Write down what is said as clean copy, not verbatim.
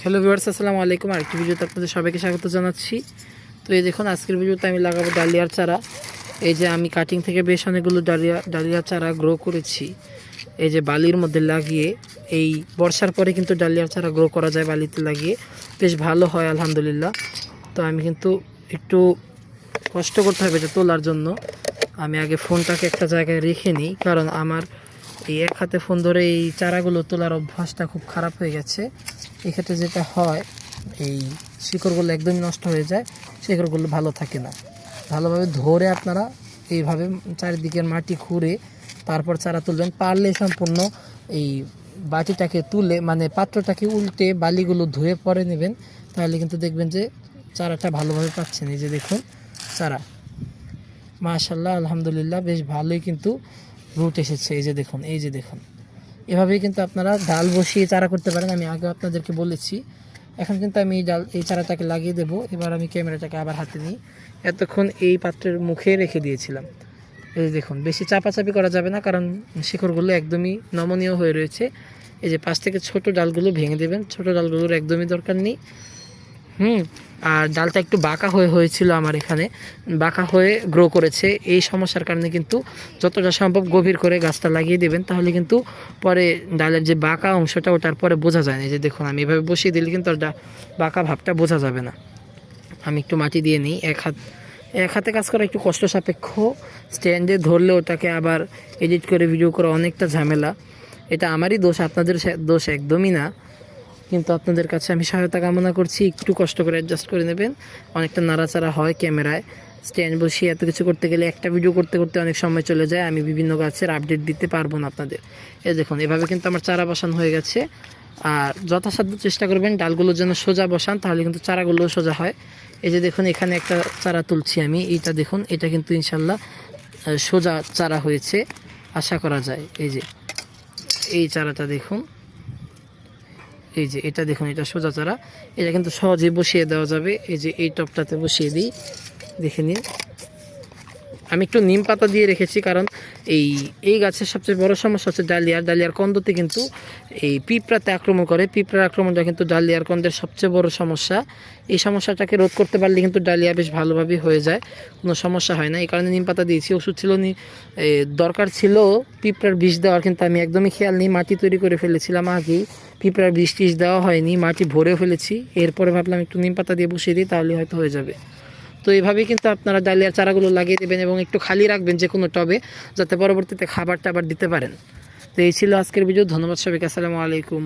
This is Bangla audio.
হ্যালো ভিউয়ার্স, আসসালামু আলাইকুম। আরেকটি ভিডিওতে আপনাদের সবাইকে স্বাগত জানাচ্ছি। তো এই দেখুন, আজকের ভিডিওতে আমি লাগাবো ডালিয়ার চারা। এই যে আমি কাটিং থেকে বেশ অনেকগুলো ডালিয়ার চারা গ্রো করেছি। এই যে বালির মধ্যে লাগিয়ে, এই বর্ষার পরে কিন্তু ডালিয়ার চারা গ্রো করা যায় বালিতে লাগিয়ে, বেশ ভালো হয় আলহামদুলিল্লাহ। তো আমি কিন্তু একটু কষ্ট করতে হবে এটা তোলার জন্য। আমি আগে ফোনটাকে একটা জায়গায় রেখে নিই, কারণ আমার এই এক হাতে ফোন ধরে এই চারাগুলো তোলার অভ্যাসটা খুব খারাপ হয়ে গেছে। এক্ষেত্রে যেটা হয়, এই শিকড়গুলো একদমই নষ্ট হয়ে যায়, শিকড়গুলো ভালো থাকে না। ভালোভাবে ধরে আপনারা এইভাবে চারিদিকের মাটি খুঁড়ে তারপর চারা তুলবেন। পারলে সম্পূর্ণ এই বাটিটাকে তুলে, মানে পাত্রটাকে উল্টে বালিগুলো ধুয়ে পরে নেবেন, তাহলে কিন্তু দেখবেন যে চারাটা ভালোভাবে পাচ্ছেন। এই যে দেখুন চারা, মাশাআল্লাহ আলহামদুলিল্লাহ, বেশ ভালোই কিন্তু রুট এসেছে। এই যে দেখুন, এই যে দেখুন, এভাবেই কিন্তু আপনারা ডাল বসিয়ে চারা করতে পারেন। আমি আগে আপনাদেরকে বলেছি। এখন কিন্তু আমি এই চারাটাকে লাগিয়ে দেবো। এবার আমি ক্যামেরাটাকে আবার হাতে নিই। এতক্ষণ এই পাত্রের মুখে রেখে দিয়েছিলাম। এই যে দেখুন, বেশি চাপাচাপি করা যাবে না, কারণ শিকড়গুলো একদমই নমনীয় হয়ে রয়েছে। এই যে পাশ থেকে ছোট ডালগুলো ভেঙে দেবেন, ছোট ডালগুলোর একদমই দরকার নেই। আর ডালটা একটু বাঁকা হয়েছিল আমার এখানে, বাঁকা হয়ে গ্রো করেছে। এই সমস্যার কারণে কিন্তু যতটা সম্ভব গভীর করে গাছটা লাগিয়ে দেবেন, তাহলে কিন্তু পরে ডালের যে বাঁকা অংশটা ওটার পরে বোঝা যায় না। এই যে দেখুন, আমি এভাবে বসিয়ে দিলে কিন্তু বাঁকা ভাবটা বোঝা যাবে না। আমি একটু মাটি দিয়ে নিই। এক হাতে কাজ করা একটু কষ্ট সাপেক্ষ। স্ট্যান্ডে ধরলে ওটাকে আবার এডিট করে ভিডিও করা অনেকটা ঝামেলা। এটা আমারই দোষ, আপনাদের দোষ একদমই না। কিন্তু আপনাদের কাছে আমি সহায়তা কামনা করছি, একটু কষ্ট করে অ্যাডজাস্ট করে নেবেন। অনেকটা নাড়াচাড়া হয় ক্যামেরায়। স্ট্যান্ড বসিয়ে এত কিছু করতে গেলে একটা ভিডিও করতে করতে অনেক সময় চলে যায়। আমি বিভিন্ন গাছের আপডেট দিতে পারবো না আপনাদের। এই দেখুন, এভাবে কিন্তু আমার চারা বসানো হয়ে গেছে। আর যথাসাধ্য চেষ্টা করবেন ডালগুলো যেন সোজা বসান, তাহলে কিন্তু চারাগুলো সোজা হয়। এই যে দেখুন, এখানে একটা চারা তুলছি আমি। এইটা দেখুন, এটা কিন্তু ইনশাল্লাহ সোজা চারা হয়েছে আশা করা যায়। এই যে এই চারাটা দেখুন, এই যে এটা দেখুন, এটা সোজা চারা। এটা কিন্তু সহজেই বসিয়ে দেওয়া যাবে। এই যে এই টপটাতে বসিয়ে দিই, দেখে নিন। আমি একটু নিম পাতা দিয়ে রেখেছি, কারণ এই গাছের সবচেয়ে বড় সমস্যা হচ্ছে ডালিয়ার কন্দতে কিন্তু এই পিঁপড়াতে আক্রমণ করে। পিঁপড়ার আক্রমণটা কিন্তু ডালিয়ার কন্দের সবচেয়ে বড় সমস্যা। এই সমস্যাটাকে রোধ করতে পারলে কিন্তু ডালিয়া বেশ ভালোভাবে হয়ে যায়, কোনো সমস্যা হয় না। এই কারণে নিম পাতা দিয়েছি। ওষুধ ছিল দরকার ছিল পিঁপড়ার বিষ দেওয়ার, কিন্তু আমি একদমই খেয়াল নেই। মাটি তৈরি করে ফেলেছিলাম আগেই, পিঁপড়ার বিষ টিষ দেওয়া হয়নি, মাটি ভরেও ফেলেছি। এরপরে ভাবলাম একটু নিম পাতা দিয়ে বসিয়ে দিই, তাহলে হয়তো হয়ে যাবে। তো এইভাবেই কিন্তু আপনারা ডালিয়ার চারাগুলো লাগিয়ে দেবেন এবং একটু খালি রাখবেন যে কোনো টবে, যাতে পরবর্তীতে খাবার টাবার দিতে পারেন। তো এই ছিল আজকের ভিডিও। ধন্যবাদ সবাইকে। আসসালামু আলাইকুম।